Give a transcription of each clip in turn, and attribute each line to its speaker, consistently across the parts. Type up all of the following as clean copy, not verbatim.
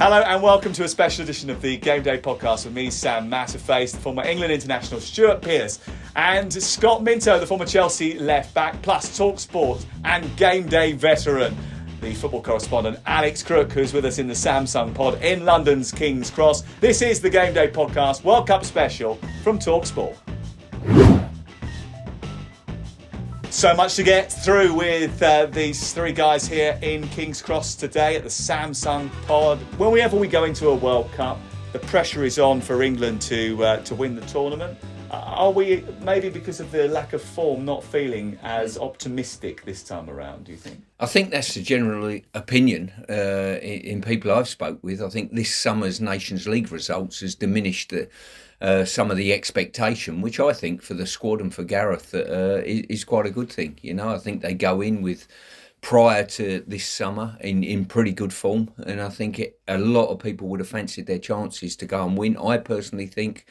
Speaker 1: Hello and welcome to a special edition of the GameDay podcast with me, Sam Matterface, the former England international Stuart Pearce, and Scott Minto, the former Chelsea left-back, plus talkSPORT and GameDay veteran, the football correspondent Alex Crook, who's with us in the Samsung pod in London's King's Cross. This is the GameDay podcast, World Cup special from talkSPORT. So much to get through with these three guys here in King's Cross today at the Samsung pod. Whenever we go into a World Cup, the pressure is on for England to win the tournament. Are we, maybe because of the lack of form, not feeling as optimistic this time around, do you think?
Speaker 2: I think that's the general opinion in people I've spoke with. I think this summer's Nations League results has diminished some of the expectation, which I think for the squad and for Gareth is quite a good thing. You know, I think they go in with, prior to this summer, in pretty good form, and I think a lot of people would have fancied their chances to go and win. I personally think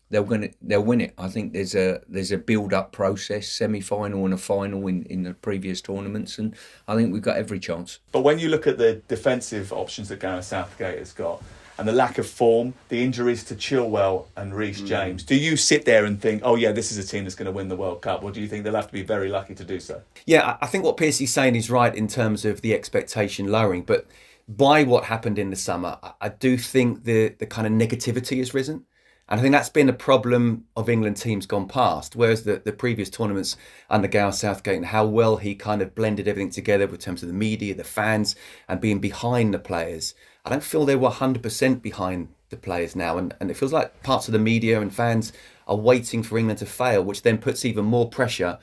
Speaker 2: they'll win it. I think there's a build-up process, semi-final and a final in the previous tournaments, and I think we've got every chance.
Speaker 1: But when you look at the defensive options that Gareth Southgate has got, and the lack of form, the injuries to Chilwell and Reece James, do you sit there and think, oh yeah, this is a team that's going to win the World Cup, or do you think they'll have to be very lucky to do so?
Speaker 3: Yeah, I think what Pearcey's saying is right in terms of the expectation lowering, but by what happened in the summer, I do think the kind of negativity has risen. And I think that's been a problem of England teams gone past, whereas the previous tournaments under Gareth Southgate and how well he kind of blended everything together in terms of the media, the fans, and being behind the players. I don't feel they were 100% behind the players now. And it feels like parts of the media and fans are waiting for England to fail, which then puts even more pressure.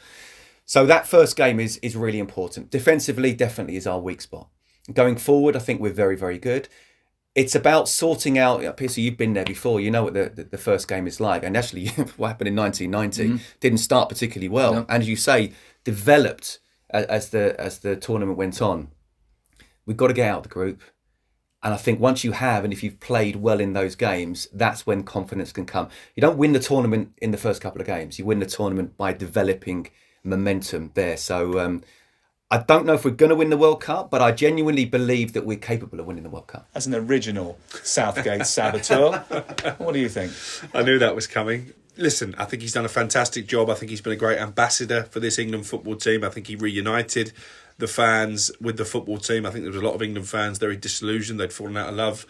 Speaker 3: So that first game is really important. Defensively, definitely is our weak spot. Going forward, I think we're very, very good. It's about sorting out, Pearcey, you've been there before, you know what the first game is like. And actually, what happened in 1990 didn't start particularly well. No. And as you say, developed as the tournament went on. We've got to get out of the group. And I think once you have, and if you've played well in those games, that's when confidence can come. You don't win the tournament in the first couple of games. You win the tournament by developing momentum there. So I don't know if we're going to win the World Cup, but I genuinely believe that we're capable of winning the World Cup.
Speaker 1: As an original Southgate saboteur, what do you think?
Speaker 4: I knew that was coming. Listen, I think he's done a fantastic job. I think he's been a great ambassador for this England football team. I think he reunited the fans with the football team. I think there was a lot of England fans very disillusioned. They'd fallen out of love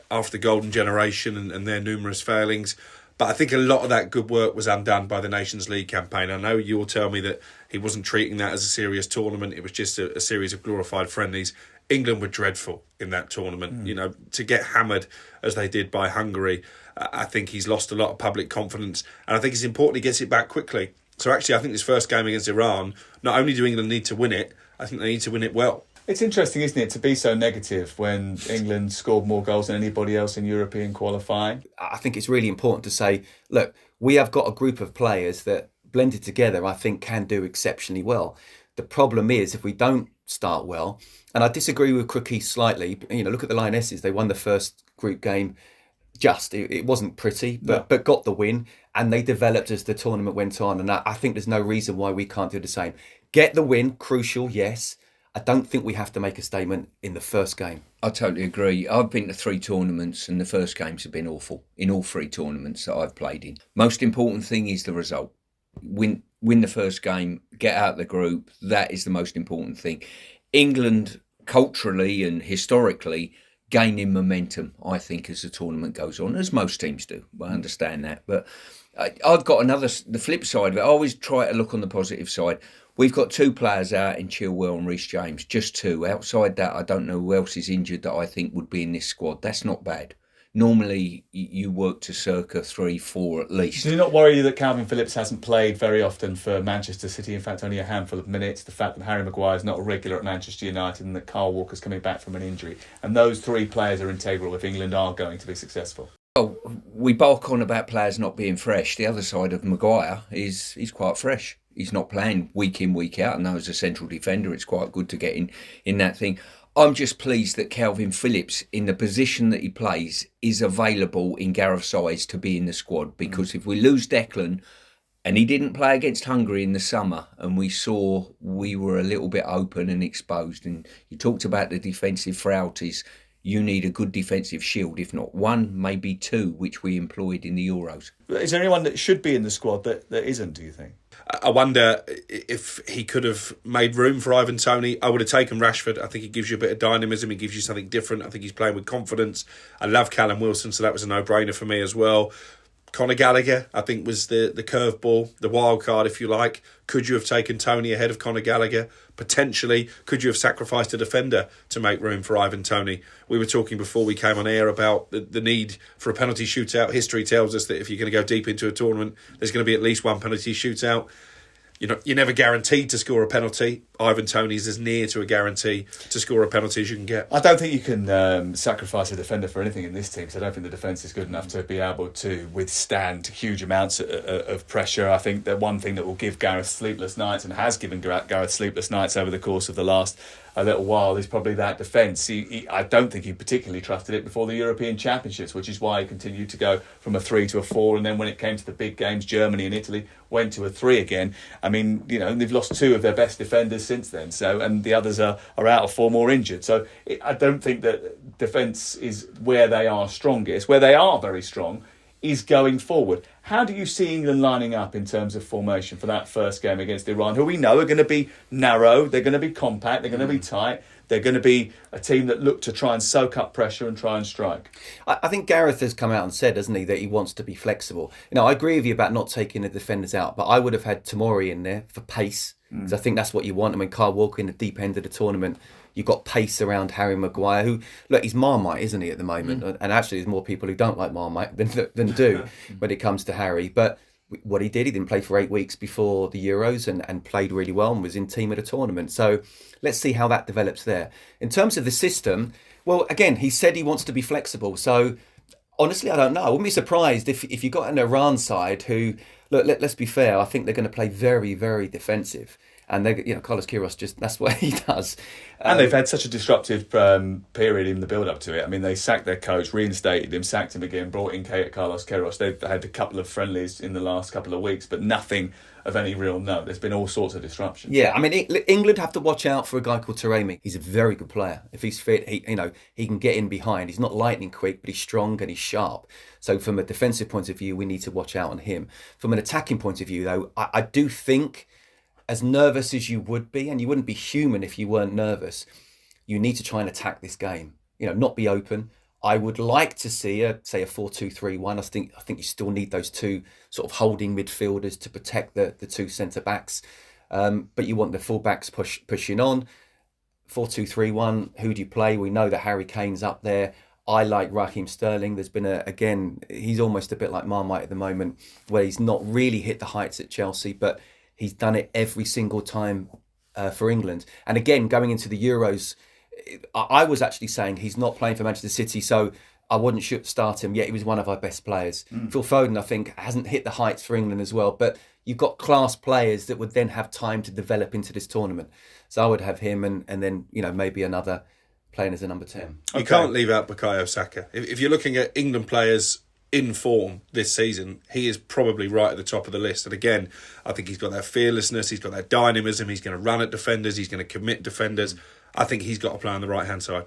Speaker 4: after the golden generation and their numerous failings. But I think a lot of that good work was undone by the Nations League campaign. I know you'll tell me that he wasn't treating that as a serious tournament. It was just a series of glorified friendlies. England were dreadful in that tournament. You know, to get hammered as they did by Hungary, I think he's lost a lot of public confidence. And I think it's important he gets it back quickly. So actually, I think this first game against Iran, not only do England need to win it, I think they need to win it well.
Speaker 1: It's interesting, isn't it, to be so negative when England scored more goals than anybody else in European qualifying?
Speaker 3: I think it's really important to say, look, we have got a group of players that blended together, I think, can do exceptionally well. The problem is if we don't start well, and I disagree with Crookie slightly, you know, look at the Lionesses, they won the first group game. It wasn't pretty, but got the win, and they developed as the tournament went on. And I think there's no reason why we can't do the same. Get the win, crucial, yes. I don't think we have to make a statement in the first game.
Speaker 2: I totally agree. I've been to 3 tournaments and the first games have been awful in all 3 tournaments that I've played in. Most important thing is the result. Win the first game, get out the group. That is the most important thing. England, culturally and historically, gaining momentum, I think, as the tournament goes on, as most teams do. I understand that. But I've got the flip side of it. I always try to look on the positive side. We've got 2 players out in Chilwell and Reece James, just 2. Outside that, I don't know who else is injured that I think would be in this squad. That's not bad. Normally, you work to circa 3, 4 at least.
Speaker 1: Do you not worry that Kalvin Phillips hasn't played very often for Manchester City? In fact, only a handful of minutes. The fact that Harry Maguire is not a regular at Manchester United and that Kyle Walker's coming back from an injury. And those 3 players are integral if England are going to be successful.
Speaker 2: Oh, we bulk on about players not being fresh. The other side of Maguire is he's quite fresh. He's not playing week in, week out. And now as a central defender, it's quite good to get in that thing. I'm just pleased that Kalvin Phillips, in the position that he plays, is available in Gareth's eyes to be in the squad. Because if we lose Declan, and he didn't play against Hungary in the summer, and we saw we were a little bit open and exposed, and you talked about the defensive frailties, you need a good defensive shield, if not one, maybe two, which we employed in the Euros.
Speaker 1: Is there anyone that should be in the squad that isn't, do you think?
Speaker 4: I wonder if he could have made room for Ivan Toney. I would have taken Rashford. I think he gives you a bit of dynamism. He gives you something different. I think he's playing with confidence. I love Callum Wilson, so that was a no-brainer for me as well. Conor Gallagher, I think, was the curveball, the wild card, if you like. Could you have taken Toney ahead of Conor Gallagher? Potentially. Could you have sacrificed a defender to make room for Ivan Toney? We were talking before we came on air about the need for a penalty shootout. History tells us that if you're going to go deep into a tournament, there's going to be at least one penalty shootout. You're never guaranteed to score a penalty. Ivan Toney's as near to a guarantee to score a penalty as you can get.
Speaker 1: I don't think you can sacrifice a defender for anything in this team, because I don't think the defence is good enough to be able to withstand huge amounts of pressure. I think that one thing that will give Gareth sleepless nights, and has given Gareth sleepless nights over the course of the last a little while, is probably that defence. I don't think he particularly trusted it before the European Championships, which is why he continued to go from a 3 to a 4, and then when it came to the big games, Germany and Italy, went to a 3 again. I mean, they've lost 2 of their best defenders since then, and the others are out of form or injured. So I don't think that defence is where they are strongest. Where they are very strong is going forward. How do you see England lining up in terms of formation for that first game against Iran, who we know are going to be narrow, they're going to be compact, they're going to be tight, they're going to be a team that look to try and soak up pressure and try and strike?
Speaker 3: I think Gareth has come out and said, hasn't he, that he wants to be flexible. I agree with you about not taking the defenders out, but I would have had Tomori in there for pace, because I think that's what you want. I mean, Kyle Walker in the deep end of the tournament, you've got pace around Harry Maguire, who, look, he's Marmite, isn't he, at the moment? And actually, there's more people who don't like Marmite than do when it comes to Harry. But what he didn't play for 8 weeks before the Euros and played really well and was in team at a tournament. So let's see how that develops there. In terms of the system, well, again, he said he wants to be flexible. So honestly, I don't know. I wouldn't be surprised if you got an Iran side who, look, let's be fair, I think they're going to play very, very defensive. And Carlos Queiroz, that's what he does.
Speaker 1: And they've had such a disruptive period in the build-up to it. I mean, they sacked their coach, reinstated him, sacked him again, brought in Carlos Queiroz. They've had a couple of friendlies in the last couple of weeks, but nothing of any real note. There's been all sorts of disruption.
Speaker 3: Yeah, I mean, England have to watch out for a guy called Taremi. He's a very good player. If he's fit, he can get in behind. He's not lightning quick, but he's strong and he's sharp. So from a defensive point of view, we need to watch out on him. From an attacking point of view, though, I do think, as nervous as you would be, and you wouldn't be human if you weren't nervous, you need to try and attack this game. Not be open. I would like to see a 4-2-3-1. I think you still need those two sort of holding midfielders to protect the two centre backs. But you want the full backs pushing on. 4-2-3-1. Who do you play? We know that Harry Kane's up there. I like Raheem Sterling. There's been he's almost a bit like Marmite at the moment, where he's not really hit the heights at Chelsea, but he's done it every single time for England. And again, going into the Euros, I was actually saying he's not playing for Manchester City, so I wouldn't start him. Yet he was one of our best players. Phil Foden, I think, hasn't hit the heights for England as well. But you've got class players that would then have time to develop into this tournament. So I would have him and then, maybe another playing as a number 10.
Speaker 4: You can't leave out Bukayo Saka. If you're looking at England players in form this season, he is probably right at the top of the list. And again, I think he's got that fearlessness, he's got that dynamism, he's going to run at defenders, he's going to commit defenders. I think he's got to play on the right-hand side.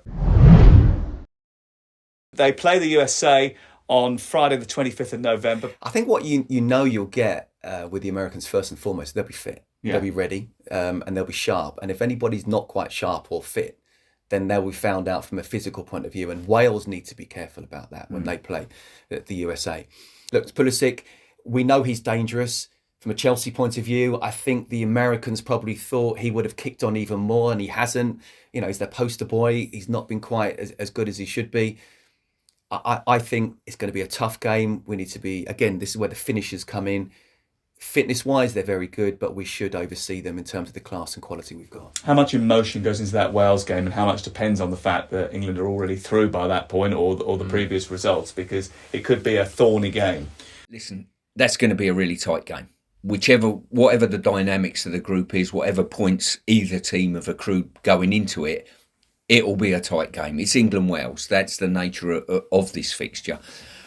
Speaker 4: They
Speaker 1: play the USA on Friday the 25th of November.
Speaker 3: I think what you'll get with the Americans, first and foremost, they'll be fit, they'll be ready, and they'll be sharp. And if anybody's not quite sharp or fit, then they'll be found out from a physical point of view. And Wales need to be careful about that when they play the USA. Look, Pulisic, we know he's dangerous. From a Chelsea point of view, I think the Americans probably thought he would have kicked on even more, and he hasn't. He's their poster boy. He's not been quite as good as he should be. I think it's going to be a tough game. We need to be, again, this is where the finishers come in. Fitness-wise, they're very good, but we should oversee them in terms of the class and quality we've got.
Speaker 1: How much emotion goes into that Wales game, and how much depends on the fact that England are already through by that point, or the previous results, because it could be a thorny game.
Speaker 2: Listen, that's going to be a really tight game. Whatever the dynamics of the group is, whatever points either team have accrued going into it, it will be a tight game. It's England-Wales. That's the nature of this fixture.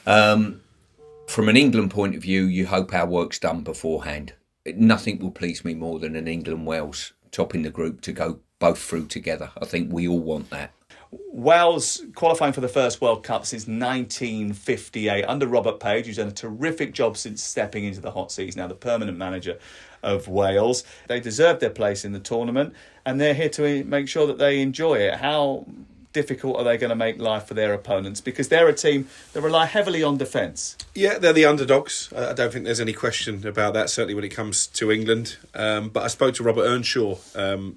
Speaker 2: From an England point of view, you hope our work's done beforehand. Nothing will please me more than an England-Wales topping the group to go both through together. I think we all want that.
Speaker 1: Wales qualifying for the first World Cup since 1958 under Robert Page, who's done a terrific job since stepping into the hot seat. He's now the permanent manager of Wales. They deserve their place in the tournament, and they're here to make sure that they enjoy it. How difficult are they going to make life for their opponents? Because they're a team that rely heavily on defence.
Speaker 4: Yeah, they're the underdogs. I don't think there's any question about that, certainly when it comes to England. But I spoke to Robert Earnshaw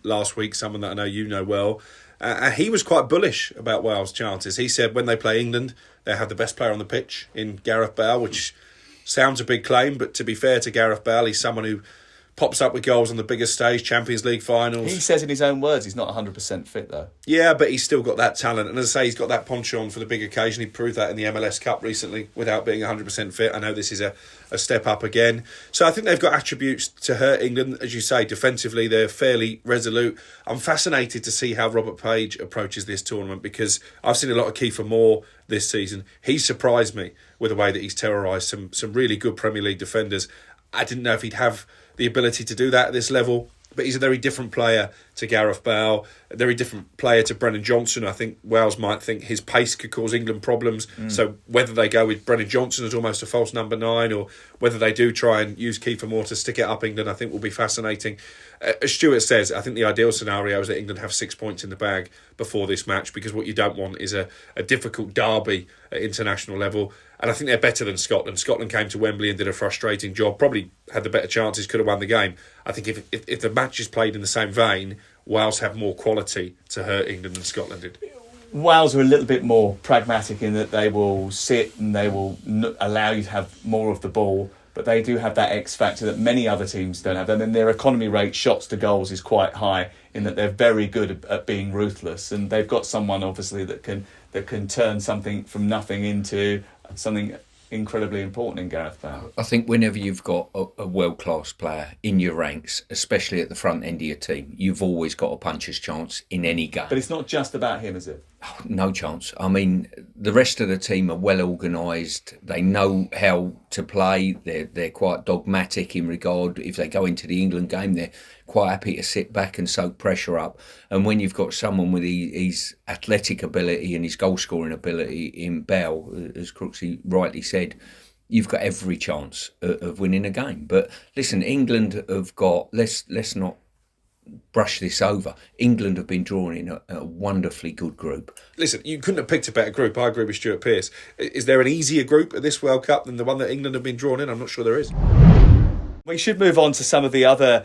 Speaker 4: last week, someone that I know you know well. And he was quite bullish about Wales' chances. He said when they play England, they have the best player on the pitch in Gareth Bale, which sounds a big claim, but to be fair to Gareth Bale, he's someone who pops up with goals on the biggest stage, Champions League finals.
Speaker 1: He says in his own words he's not 100% fit, though.
Speaker 4: Yeah, but he's still got that talent. And as I say, he's got that penchant for the big occasion. He proved that in the MLS Cup recently without being 100% fit. I know this is a step up again. So I think they've got attributes to hurt England. As you say, defensively, they're fairly resolute. I'm fascinated to see how Robert Page approaches this tournament, because I've seen a lot of Kiefer Moore this season. He surprised me with the way that he's terrorised some really good Premier League defenders. I didn't know if he'd have the ability to do that at this level, but he's a very different player to Gareth Bale, a very different player to Brennan Johnson. I think Wales might think his pace could cause England problems. So whether they go with Brennan Johnson as almost a false number 9, or whether they do try and use Kiefer Moore to stick it up England, I think will be fascinating. As Stuart says, I think the ideal scenario is that England have 6 points in the bag before this match, because what you don't want is a difficult derby at international level. And I think they're better than Scotland. Scotland came to Wembley and did a frustrating job, probably had the better chances, could have won the game. I think if the match is played in the same vein, Wales have more quality to hurt England than Scotland did.
Speaker 1: Wales are a little bit more pragmatic in that they will sit and they will allow you to have more of the ball, but they do have that X factor that many other teams don't have. And then their economy rate, shots to goals, is quite high in that they're very good at being ruthless, and they've got someone obviously that can turn something from nothing into something incredibly important in Gareth Bale.
Speaker 2: I think whenever you've got a world-class player in your ranks, especially at the front end of your team, you've always got a puncher's chance in any game.
Speaker 1: But it's not just about him, is it?
Speaker 2: Oh, no chance. I mean, the rest of the team are well organised. They know how to play. They're quite dogmatic in regard. If they go into the England game, they're quite happy to sit back and soak pressure up. And when you've got someone with his athletic ability and his goal-scoring ability in Bale, as Crooksy rightly said, you've got every chance of winning a game. But listen, England have got... Let's not brush this over. England have been drawn in a wonderfully good group.
Speaker 4: Listen, you couldn't have picked a better group. I agree with Stuart Pearce. Is there an easier group at this World Cup than the one that England have been drawn in? I'm not sure there is.
Speaker 1: We should move on to some of the other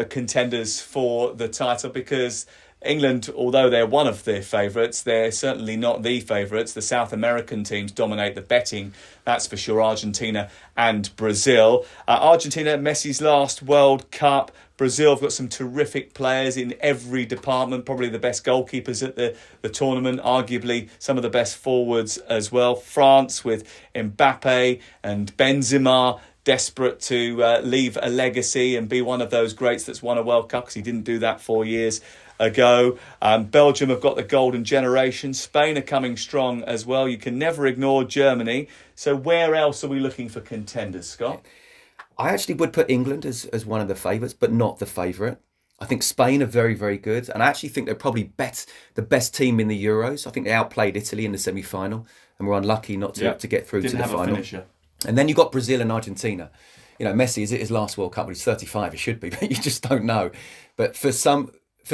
Speaker 1: contenders for the title, because England, although they're one of their favourites, they're certainly not the favourites. The South American teams dominate the betting, that's for sure. Argentina and Brazil. Argentina, Messi's last World Cup. Brazil have got some terrific players in every department, probably the best goalkeepers at the tournament, arguably some of the best forwards as well. France with Mbappe and Benzema, desperate to leave a legacy and be one of those greats that's won a World Cup, because he didn't do that 4 years ago. Belgium have got the golden generation. Spain are coming strong as well. You can never ignore Germany. So where else are we looking for contenders, Scott?
Speaker 3: I actually would put England as one of the favourites, but not the favourite. I think Spain are very, very good. And I actually think they're probably the best team in the Euros. I think they outplayed Italy in the semi-final and were unlucky not to get through to the final.
Speaker 1: Finisher.
Speaker 3: And then you've got Brazil and Argentina. You know, Messi, is it his last World Cup? Well, he's 35, he should be, but you just don't know. But for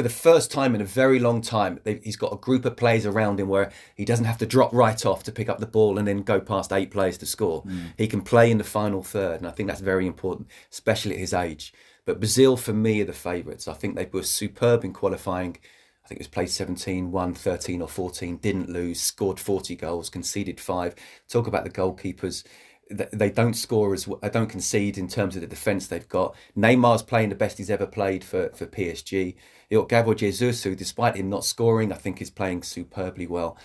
Speaker 3: the first time in a very long time, he's got a group of players around him where he doesn't have to drop right off to pick up the ball and then go past 8 players to score. He can play in the final third, and I think that's very important, especially at his age. But Brazil, for me, are the favourites. I think they were superb in qualifying. I think it was played 17, won 13 or 14, didn't lose, scored 40 goals, conceded 5. Talk about the goalkeepers. They don't score don't concede in terms of the defence they've got. Neymar's playing the best he's ever played for PSG. You've got Gabriel Jesus, who, despite him not scoring, I think is playing superbly well.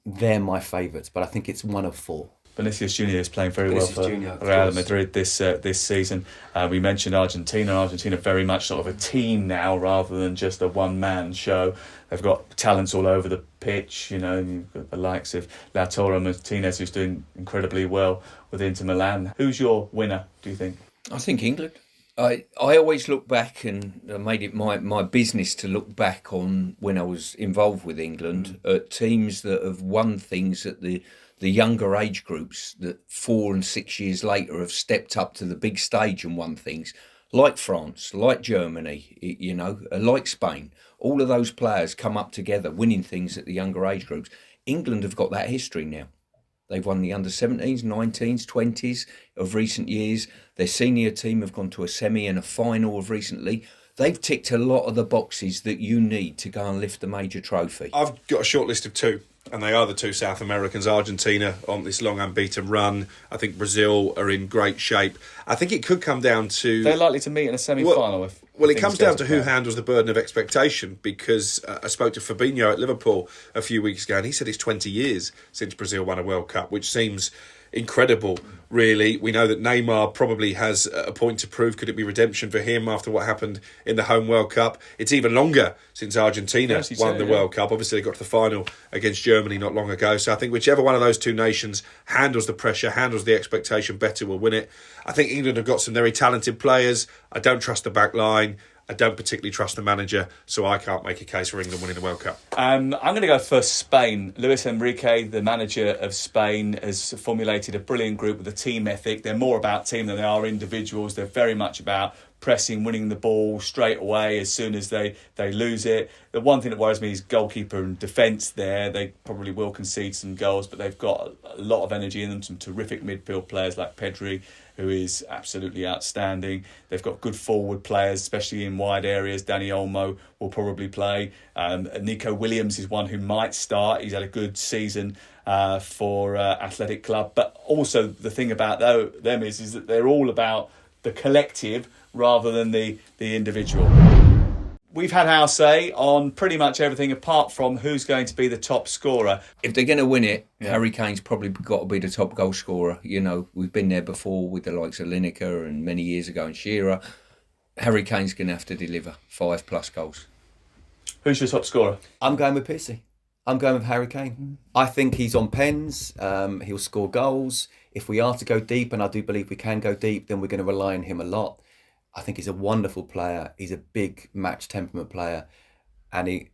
Speaker 3: They're my favourites, but I think it's one of 4.
Speaker 1: Vinicius Junior is playing very well for Real Madrid this season. We mentioned Argentina. Argentina very much sort of a team now rather than just a one-man show. They've got talents all over the pitch. You know, you've got the likes of Lautaro Martinez, who's doing incredibly well with Inter Milan. Who's your winner, do you think?
Speaker 2: I think England. I always look back, and I made it my business to look back on when I was involved with England at teams that have won things at the younger age groups that 4 and 6 years later have stepped up to the big stage and won things, like France, like Germany, like Spain. All of those players come up together winning things at the younger age groups. England have got that history now. They've won the under-17s, 19s, 20s of recent years. Their senior team have gone to a semi and a final of recently. They've ticked a lot of the boxes that you need to go and lift a major trophy.
Speaker 4: I've got a short list of two, and they are the two South Americans. Argentina on this long unbeaten run. I think Brazil are in great shape. I think it could come down to...
Speaker 1: They're likely to meet in a semi-final.
Speaker 4: Well, it comes down to who handles the burden of expectation, because I spoke to Fabinho at Liverpool a few weeks ago, and he said it's 20 years since Brazil won a World Cup, which seems incredible, really. We know that Neymar probably has a point to prove. Could it be redemption for him after what happened in the home World Cup? It's even longer since Argentina won the World Cup. Obviously, they got to the final against Germany not long ago. So I think whichever one of those two nations handles the pressure, handles the expectation better, will win it. I think England have got some very talented players. I don't trust the back line. I don't particularly trust the manager, so I can't make a case for England winning the World Cup.
Speaker 1: I'm going to go for Spain. Luis Enrique, the manager of Spain, has formulated a brilliant group with a team ethic. They're more about team than they are individuals. They're very much about pressing, winning the ball straight away as soon as they lose it. The one thing that worries me is goalkeeper and defence there. They probably will concede some goals, but they've got a lot of energy in them, some terrific midfield players like Pedri, who is absolutely outstanding. They've got good forward players, especially in wide areas. Dani Olmo will probably play. Nico Williams is one who might start. He's had a good season for Athletic Club. But also the thing about them is that they're all about the collective rather than the individual. We've had our say on pretty much everything apart from who's going to be the top scorer.
Speaker 2: If they're going to win it, Harry Kane's probably got to be the top goal scorer. We've been there before with the likes of Lineker and many years ago and Shearer. Harry Kane's going to have to deliver 5+ goals.
Speaker 1: Who's your top scorer?
Speaker 3: I'm going with Pissy. I'm going with Harry Kane. I think he's on pens. He'll score goals. If we are to go deep, and I do believe we can go deep, then we're going to rely on him a lot. I think he's a wonderful player. He's a big match temperament player, and he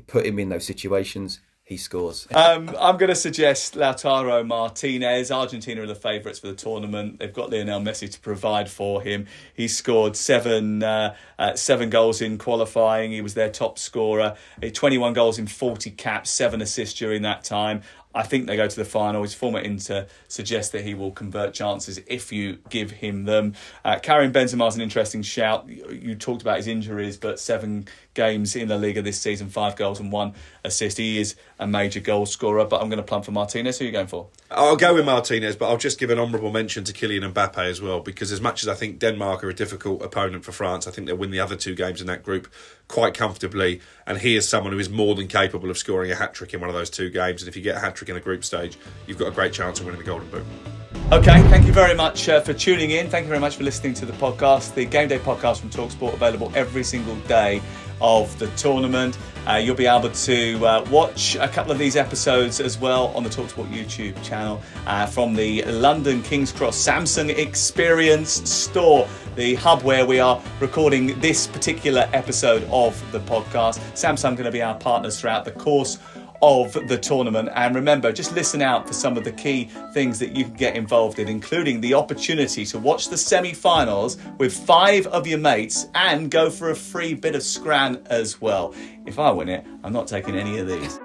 Speaker 3: put him in those situations, he scores.
Speaker 1: I'm going to suggest Lautaro Martinez. Argentina are the favourites for the tournament. They've got Lionel Messi to provide for him. He scored seven goals in qualifying. He was their top scorer. 21 goals in 40 caps, 7 assists during that time. I think they go to the final. His former Inter suggests that he will convert chances if you give him them. Karim Benzema is an interesting shout. You talked about his injuries, but 7 games in La Liga this season, 5 goals and 1 assist. He is a major goal scorer, but I'm going to plump for Martinez. Who are you going for?
Speaker 4: I'll go with Martinez, but I'll just give an honourable mention to Kylian Mbappe as well, because as much as I think Denmark are a difficult opponent for France, I think they'll win the other 2 games in that group quite comfortably, and he is someone who is more than capable of scoring a hat-trick in one of those 2 games, and if you get a hat-trick in the group stage, you've got a great chance of winning the Golden Boot.
Speaker 1: Okay, thank you very much for tuning in. Thank you very much for listening to the podcast. The Game Day podcast from talkSPORT, available every single day of the tournament. You'll be able to watch a couple of these episodes as well on the talkSPORT YouTube channel from the London King's Cross Samsung Experience store, the hub where we are recording this particular episode of the podcast. Samsung are going to be our partners throughout the course of the tournament, and remember, just listen out for some of the key things that you can get involved in, including the opportunity to watch the semi-finals with 5 of your mates and go for a free bit of scran as well. If I win it, I'm not taking any of these.